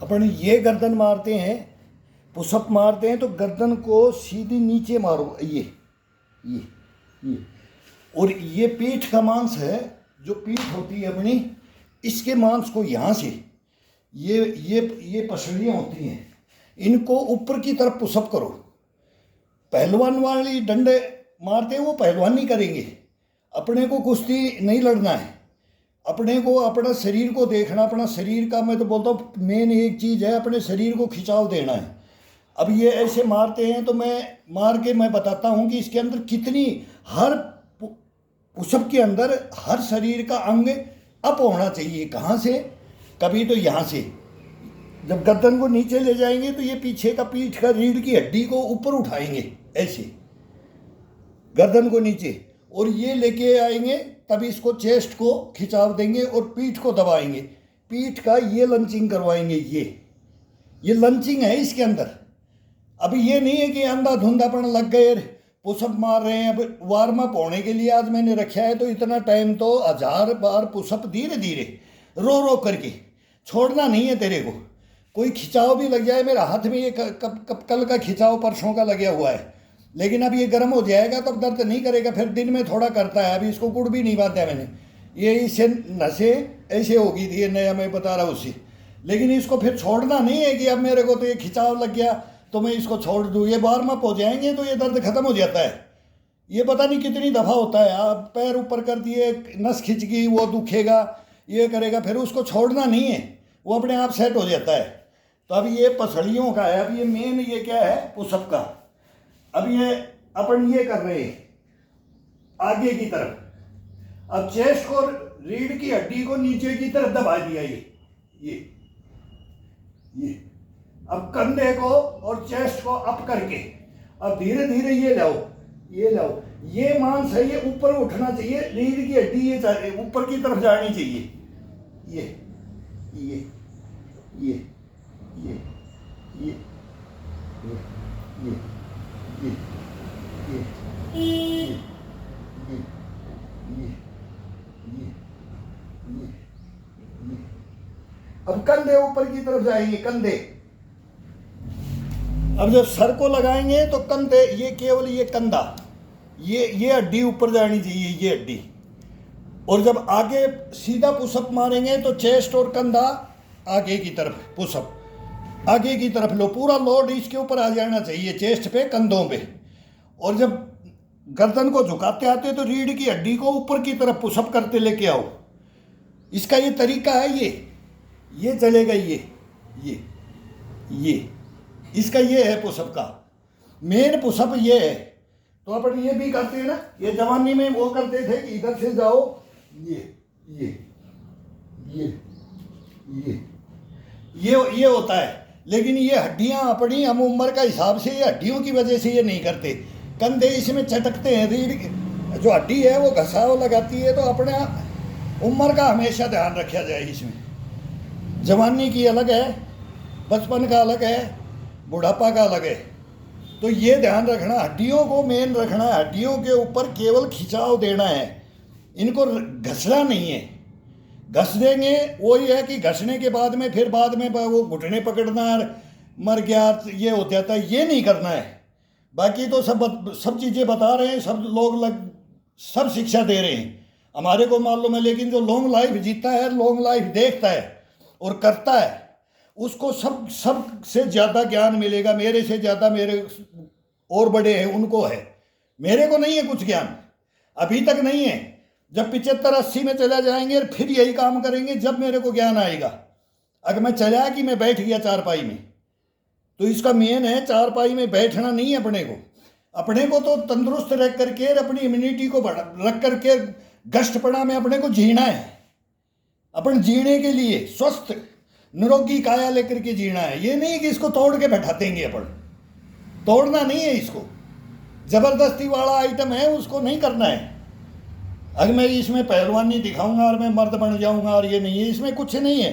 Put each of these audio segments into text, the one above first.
अपन ये गर्दन मारते हैं, पुशअप मारते हैं तो गर्दन को सीधी नीचे मारो, ये और ये पीठ का मांस है, जो पीठ होती है अपनी, इसके मांस को यहाँ से ये पसलियाँ होती हैं, इनको ऊपर की तरफ पुशअप करो। पहलवान वाली डंडे मारते हैं वो पहलवानी करेंगे, अपने को कुश्ती नहीं लड़ना है, अपने को अपना शरीर को देखना, अपना शरीर का, मैं तो बोलता हूँ मेन एक चीज़ है अपने शरीर को खिंचाव देना है। अब ये ऐसे मारते हैं तो मैं मार के मैं बताता हूँ कि इसके अंदर कितनी, हर पुशअप के अंदर हर शरीर का अंग अप होना चाहिए। कहाँ से? कभी तो यहाँ से, जब गर्दन को नीचे ले जाएंगे तो ये पीछे का पीठ का रीढ़ की हड्डी को ऊपर उठाएंगे ऐसे गर्दन को नीचे, और ये लेके आएंगे, तब इसको चेस्ट को खिंचाव देंगे और पीठ को दबाएंगे, पीठ का ये लंचिंग करवाएंगे। ये लंचिंग है इसके अंदर। अब ये नहीं है कि अंधाधुंधापन लग गए पुशअप मार रहे हैं। अब वार्म अप होने के लिए आज मैंने रखा है, तो इतना टाइम तो 1000 बार पुशअप धीरे धीरे रो रो करके, छोड़ना नहीं है तेरे को। कोई खिंचाव भी लग जाए, मेरा हाथ में ये कल का खिंचाव परसों का लगा हुआ है, लेकिन अब ये गर्म हो जाएगा तब दर्द नहीं करेगा, फिर दिन में थोड़ा करता है। अभी इसको गुड़ भी नहीं बांधा मैंने, ये इससे नसें ऐसे होगी थी, ये नया मैं बता रहा हूँ उससे, लेकिन इसको फिर छोड़ना नहीं है कि अब मेरे को तो ये खिंचाव लग गया तो मैं इसको छोड़ दूँ। ये वार्म अप हो जाएंगे तो ये दर्द खत्म हो जाता है। ये पता नहीं कितनी दफ़ा होता है, आप पैर ऊपर कर दिए, नस खिंच गई, वो दुखेगा, ये करेगा, फिर उसको छोड़ना नहीं है, वो अपने आप सेट हो जाता है। तो अब ये पसलियों का है। अब ये मेन ये क्या है पुशअप का। अब ये अपन ये कर रहे हैं आगे की तरफ, अब चेस्ट को, रीढ़ की हड्डी को नीचे की तरफ दबा दिया ये अब कंधे को और चेस्ट को अप करके, अब धीरे धीरे ये लाओ, ये मांस है, ये ऊपर उठना चाहिए, रीढ़ की हड्डी ये ऊपर की तरफ जानी चाहिए। अब कंधे ऊपर की तरफ जाएंगे, कंधे। अब जब सर को लगाएंगे तो कंधे, ये केवल ये कंधा, ये हड्डी ऊपर जानी चाहिए, ये हड्डी। और जब आगे सीधा पुशअप मारेंगे तो चेस्ट और कंधा आगे की तरफ, पुशअप आगे की तरफ लो, पूरा लोड इसके ऊपर आ जाना चाहिए, चेस्ट पे, कंधों पे। और जब गर्दन को झुकाते आते तो रीढ़ की हड्डी को ऊपर की तरफ पुशअप करते लेके आओ। इसका ये तरीका है, ये चलेगा, ये इसका ये है पुशअप का मेन, पुशअप ये है। तो अपन ये भी करते हैं ना, ये जवानी में वो करते थे कि इधर से जाओ, ये होता है, लेकिन ये हड्डियां अपनी, हम उम्र का हिसाब से ये हड्डियों की वजह से ये नहीं करते। कंधे इसमें चटकते हैं, रीढ़ जो हड्डी है वो घसाव लगाती है, तो अपना उम्र का हमेशा ध्यान रखा जाए। इसमें जवानी की अलग है, बचपन का अलग है, बुढ़ापा का अलग है। तो ये ध्यान रखना, हड्डियों को मेन रखना है, हड्डियों के ऊपर केवल खिंचाव देना है, इनको घसना नहीं है। घस देंगे वही है कि घसने के बाद में फिर बाद में वो घुटने पकड़ना, मर गया, ये हो जाता है, ये नहीं करना है। बाकी तो सब चीज़ें बता रहे हैं, सब लोग सब शिक्षा दे रहे हैं, हमारे को मालूम है। लेकिन जो लॉन्ग लाइफ जीता है, लॉन्ग लाइफ देखता है और करता है, उसको सब से ज़्यादा ज्ञान मिलेगा। मेरे से ज़्यादा मेरे और बड़े हैं उनको है, मेरे को नहीं है कुछ ज्ञान, अभी तक नहीं है। जब 75-80 में चला जाएंगे फिर यही काम करेंगे, जब मेरे को ज्ञान आएगा। अगर मैं चला कि मैं बैठ गया चारपाई में, तो इसका मेन है चारपाई में बैठना नहीं है अपने को तो तंदुरुस्त रख करके, अपनी इम्यूनिटी को रख करके गष्टपणा में अपने को जीना है। अपन जीने के लिए स्वस्थ निरोगी काया लेकर के जीना है। ये नहीं कि इसको तोड़ के बैठा देंगे, अपन तोड़ना नहीं है इसको, जबरदस्ती वाला आइटम है, उसको नहीं करना है। अगर मैं इसमें पहलवानी दिखाऊंगा और मैं मर्द बन जाऊंगा और ये नहीं है, इसमें कुछ नहीं है।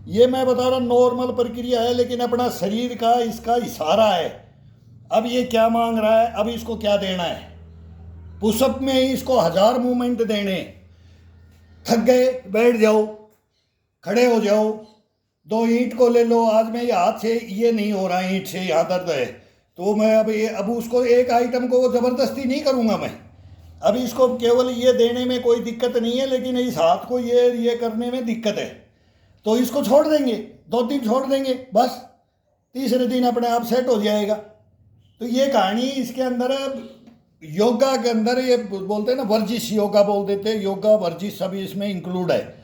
ये मैं बता रहा नॉर्मल प्रक्रिया है, लेकिन अपना शरीर का इसका इशारा है। अब ये क्या मांग रहा है, अब इसको क्या देना है। पुशअप में इसको 1000 मूवमेंट देने, थक गए बैठ जाओ, खड़े हो जाओ, दो ईंट को ले लो, आज मैं ये हाथ से ये नहीं हो रहा, ईंट से यहाँ दर्द है, तो मैं अब उसको एक आइटम को ज़बरदस्ती नहीं करूँगा मैं। अब इसको केवल ये देने में कोई दिक्कत नहीं है, लेकिन इस हाथ को ये करने में दिक्कत है, तो इसको छोड़ देंगे, 2 दिन छोड़ देंगे, बस तीसरे दिन अपने आप सेट हो जाएगा। तो ये कहानी इसके अंदर योगा के अंदर, ये बोलते हैं ना वर्जिश योगा बोल देते हैं, योगा वर्जिश सभी इसमें इंक्लूड है।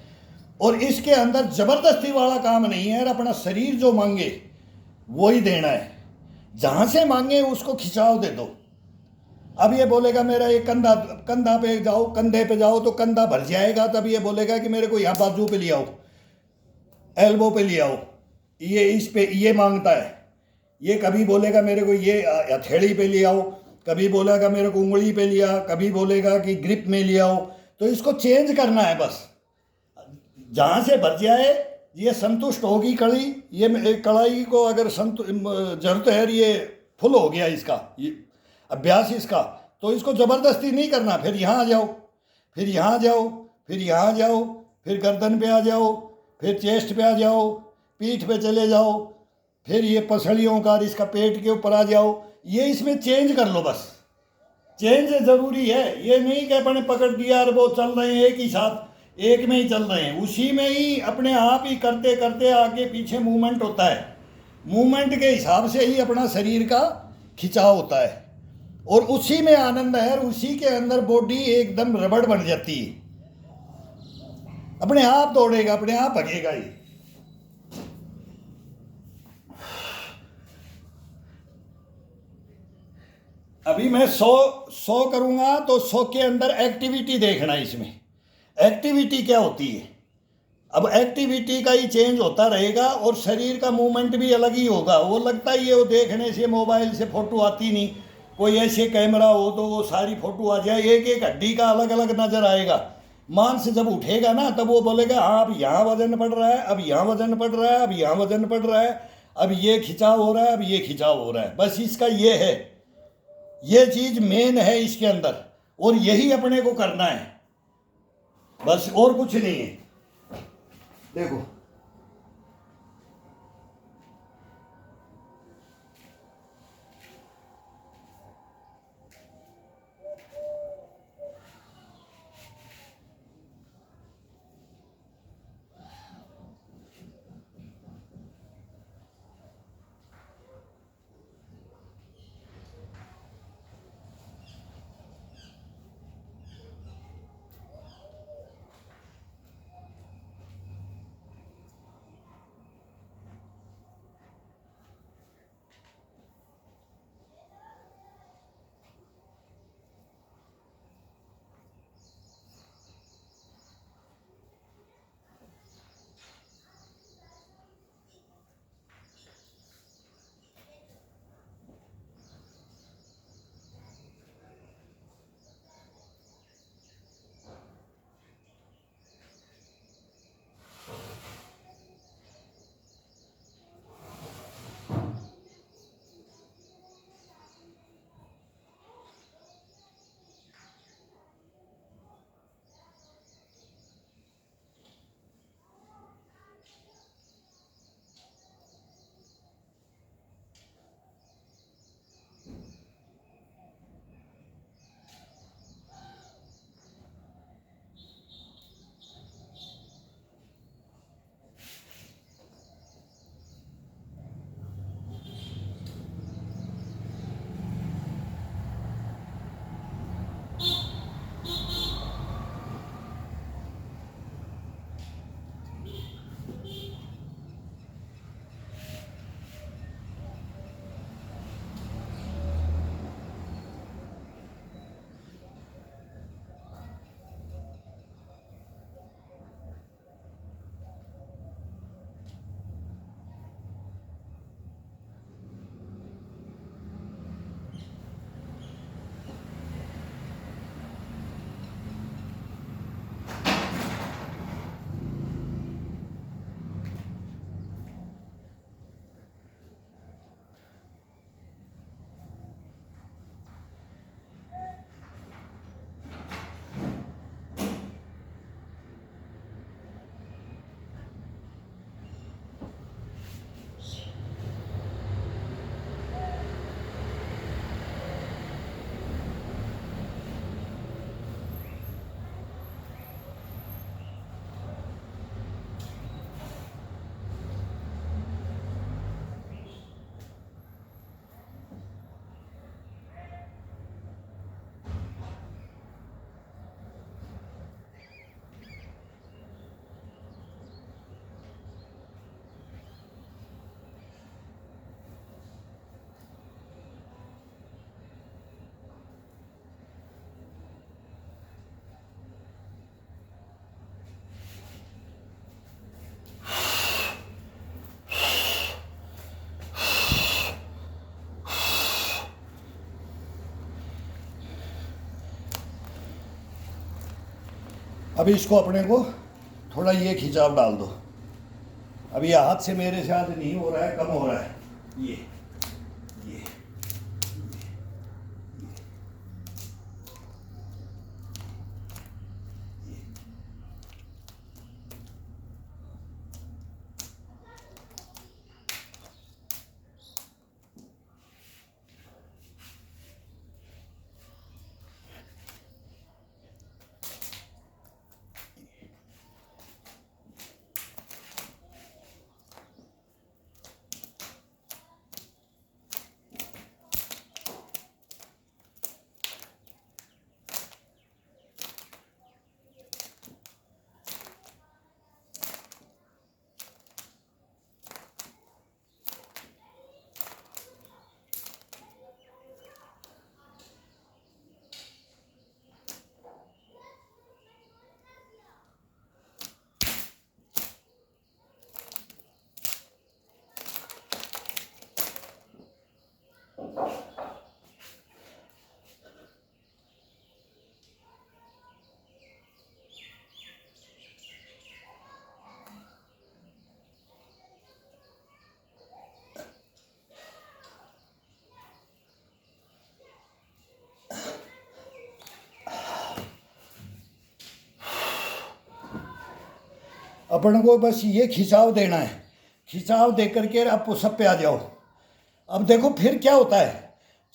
और इसके अंदर जबरदस्ती वाला काम नहीं है, अपना शरीर जो मांगे वही देना है, जहां से मांगे उसको खिंचाव दे दो। अब ये बोलेगा मेरा ये कंधा कंधा पे जाओ, कंधे पे जाओ तो कंधा भर जाएगा, तब ये बोलेगा कि मेरे को यहाँ बाजू पे ले आओ, एल्बो पे ले आओ, ये इस पे ये मांगता है। ये कभी बोलेगा मेरे को ये हथेली पे ले आओ, कभी बोलेगा मेरे को उंगली पे लिया, कभी बोलेगा कि ग्रिप में ले आओ। तो इसको चेंज करना है बस, जहाँ से भर जाए ये संतुष्ट होगी कड़ी, ये कढ़ाई को अगर जरूरत है, ये फुल हो गया इसका, ये अभ्यास इसका, तो इसको ज़बरदस्ती नहीं करना। फिर यहाँ आ जाओ, फिर यहाँ जाओ, फिर यहाँ जाओ, फिर गर्दन पे आ जाओ, फिर चेस्ट पे आ जाओ, पीठ पे चले जाओ, फिर ये पसलियों का इसका पेट के ऊपर आ जाओ। ये इसमें चेंज कर लो बस, चेंज ज़रूरी है। ये नहीं कि अपने पकड़ दिया और वो चल रहे हैं एक ही साथ, एक में ही चल रहे हैं, उसी में ही अपने आप ही करते करते आगे पीछे मूवमेंट होता है। मूवमेंट के हिसाब से ही अपना शरीर का खिंचाव होता है, और उसी में आनंद है, और उसी के अंदर बॉडी एकदम रबड़ बन जाती है, अपने आप दौड़ेगा, अपने आप भगेगा ही। अभी मैं 100 करूंगा तो 100 के अंदर एक्टिविटी देखना। इसमें एक्टिविटी क्या होती है, अब एक्टिविटी का ही चेंज होता रहेगा, और शरीर का मूवमेंट भी अलग ही होगा। वो लगता ही है, वो देखने से मोबाइल से फ़ोटो आती नहीं, कोई ऐसे कैमरा हो तो वो सारी फ़ोटो आ जाए, एक एक हड्डी का अलग अलग नज़र आएगा। मांस जब उठेगा ना, तब वो बोलेगा हाँ अब यहाँ वजन पड़ रहा है, अब यहाँ वजन पड़ रहा है, अब यहाँ वजन पड़ रहा है, अब ये खिंचाव हो रहा है, अब ये खिंचाव हो रहा है। बस इसका ये है, ये चीज़ मेन है इसके अंदर, और यही अपने को करना है, बस और कुछ नहीं है। देखो अब इसको अपने को थोड़ा ये खिंचाव डाल दो। अब ये हाथ से मेरे साथ नहीं हो रहा है, कम हो रहा है। ये अपन को बस ये खिंचाव देना है। खिंचाव दे करके आप पुशअप पे आ जाओ। अब देखो फिर क्या होता है,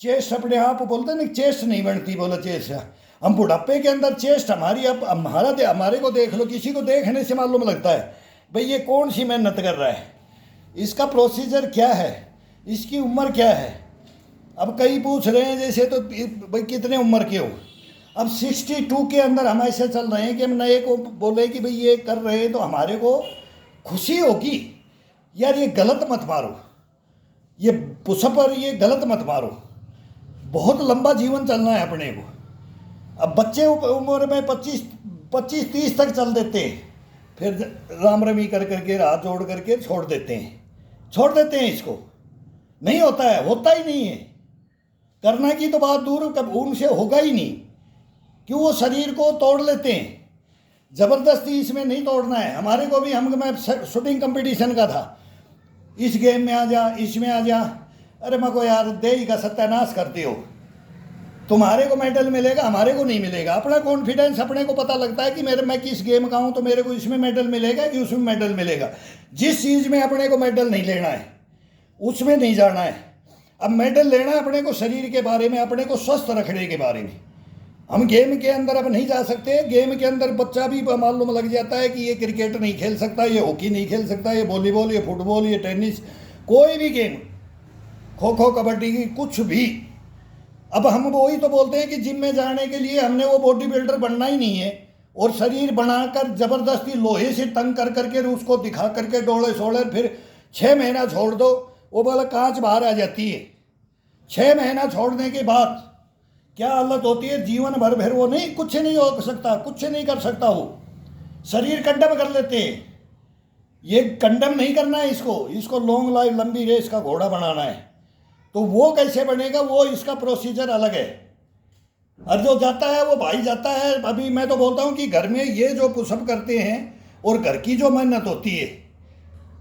चेस्ट अपने आप बोलते हैं ना, चेस्ट नहीं बनती, बोला चेस्ट। हम बुढ़ापे के अंदर चेस्ट हमारी, अब हमारे को देख लो, किसी को देखने से मालूम लगता है भाई ये कौन सी मेहनत कर रहा है, इसका प्रोसीजर क्या है, इसकी उम्र क्या है। अब कई पूछ रहे हैं जैसे तो भाई कितने उम्र के हो। अब 62 के अंदर हम ऐसे चल रहे हैं कि हम नए को बोले कि भाई ये कर रहे हैं तो हमारे को खुशी होगी यार, ये गलत मत मारो, ये पुशअप पर ये गलत मत मारो। बहुत लंबा जीवन चलना है अपने को। अब बच्चे उम्र में 25-30 तक चल देते हैं, फिर राम रमी कर करके हाथ जोड़ करके छोड़ देते हैं इसको। नहीं होता है, होता ही नहीं है। करना की तो बात दूर, कब उनसे होगा ही नहीं, क्यों वो शरीर को तोड़ लेते हैं। ज़बरदस्ती इसमें नहीं तोड़ना है। हमारे को भी, मैं शूटिंग कंपटीशन का था, इस गेम में आ जा, इसमें आ जा, अरे मैं को यार देही का सत्यानाश करते हो, तुम्हारे को मेडल मिलेगा, हमारे को नहीं मिलेगा। अपना कॉन्फिडेंस अपने को पता लगता है कि मैं किस गेम का हूँ, तो मेरे को इसमें मेडल मिलेगा कि उसमें मेडल मिलेगा। जिस चीज़ में अपने को मेडल नहीं लेना है उसमें नहीं जाना है। अब मेडल लेना है अपने को शरीर के बारे में, अपने को स्वस्थ रखने के बारे में। हम गेम के अंदर अब नहीं जा सकते। गेम के अंदर बच्चा भी मालूम लग जाता है कि ये क्रिकेट नहीं खेल सकता, ये हॉकी नहीं खेल सकता, ये वॉलीबॉल, ये फुटबॉल, ये टेनिस, कोई भी गेम, खो खो, कबड्डी की, कुछ भी। अब हम वही तो बोलते हैं कि जिम में जाने के लिए हमने वो बॉडी बिल्डर बनना ही नहीं है, और शरीर बनाकर ज़बरदस्ती लोहे से तंग कर करके उसको दिखा करके डोले सोले, फिर 6 महीना छोड़ दो, वो बोला कांच बाहर आ जाती है। 6 महीना छोड़ने के बाद क्या हालत होती है, जीवन भर फिर वो नहीं, कुछ नहीं हो सकता, कुछ नहीं कर सकता, वो शरीर कंडम कर लेते हैं। ये कंडम नहीं करना है इसको लॉन्ग लाइफ, लंबी रेस का घोड़ा बनाना है। तो वो कैसे बनेगा, वो इसका प्रोसीजर अलग है। और जो जाता है वो भाई जाता है। अभी मैं तो बोलता हूँ कि घर में ये जो पुशअप करते हैं और घर की जो मेहनत होती है,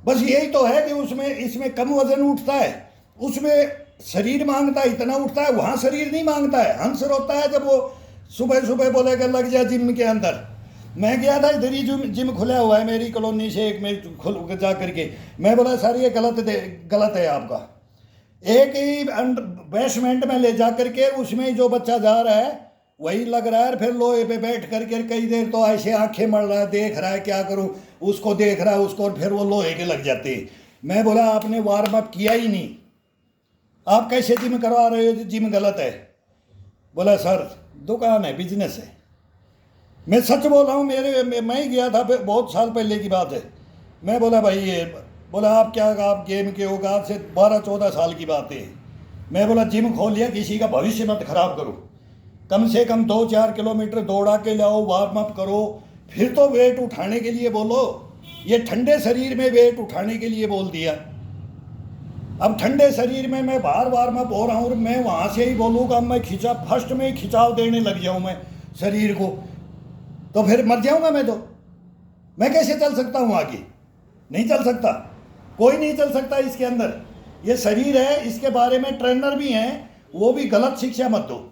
बस यही तो है कि इसमें कम वजन उठता है, उसमें शरीर मांगता है इतना उठता है, वहाँ शरीर नहीं मांगता है। हंस रोता है जब वो सुबह सुबह बोलेगा लग जा जिम के अंदर। मैं गया था, इधर ही जिम खुला हुआ है मेरी कॉलोनी से, एक में खुल जा करके। मैं बोला सर ये गलत है आपका। एक ही बेसमेंट में ले जा करके उसमें जो बच्चा जा रहा है वही लग रहा है, फिर लोहे पे बैठ करके कई देर तो ऐसे आंखें मल रहा है, देख रहा है क्या करूं, उसको देख रहा है उसको, और फिर वो लोहे के लग जाते हैं। मैं बोला आपने वार्म अप किया ही नहीं, आप कैसे जिम करवा रहे हो, जिम गलत है। बोला सर दुकान है, बिजनेस है। मैं सच बोल रहा हूँ, मैं ही गया था, बहुत साल पहले की बात है। मैं बोला भाई ये, बोला आप गेम के होगा, आज से 12-14 साल की बात है। मैं बोला जिम खोल लिया, किसी का भविष्य मत खराब करो, कम से कम 2-4 किलोमीटर दौड़ा के लाओ, वार्म अप करो, फिर तो वेट उठाने के लिए बोलो। ये ठंडे शरीर में वेट उठाने के लिए बोल दिया। अब ठंडे शरीर में मैं बार वार्म अप हो रहा हूँ, और मैं वहाँ से ही बोलूँगा मैं फर्स्ट में ही खिंचाव देने लग जाऊँ मैं शरीर को। तो फिर मर जाऊंगा मैं। तो मैं कैसे चल सकता हूँ आगे? नहीं चल सकता, कोई नहीं चल सकता इसके अंदर। ये शरीर है, इसके बारे में ट्रेनर भी हैं, वो भी गलत शिक्षा मत दो।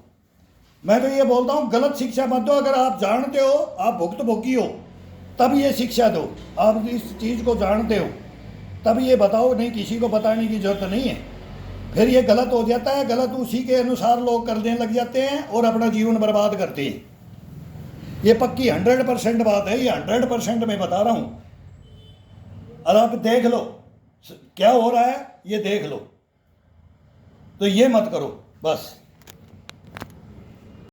मैं तो ये बोलता हूँ गलत शिक्षा मत दो। अगर आप जानते हो, आप भुक्तभोगी हो, तब ये शिक्षा दो। आप इस चीज़ को जानते हो तब ये बताओ, नहीं किसी को बताने की जरूरत नहीं है। फिर ये गलत हो जाता है, गलत उसी के अनुसार लोग करने लग जाते हैं और अपना जीवन बर्बाद करते हैं। ये पक्की 100% बात है, ये 100% मैं बता रहा हूँ। और आप देख लो क्या हो रहा है, ये देख लो। तो ये मत करो बस।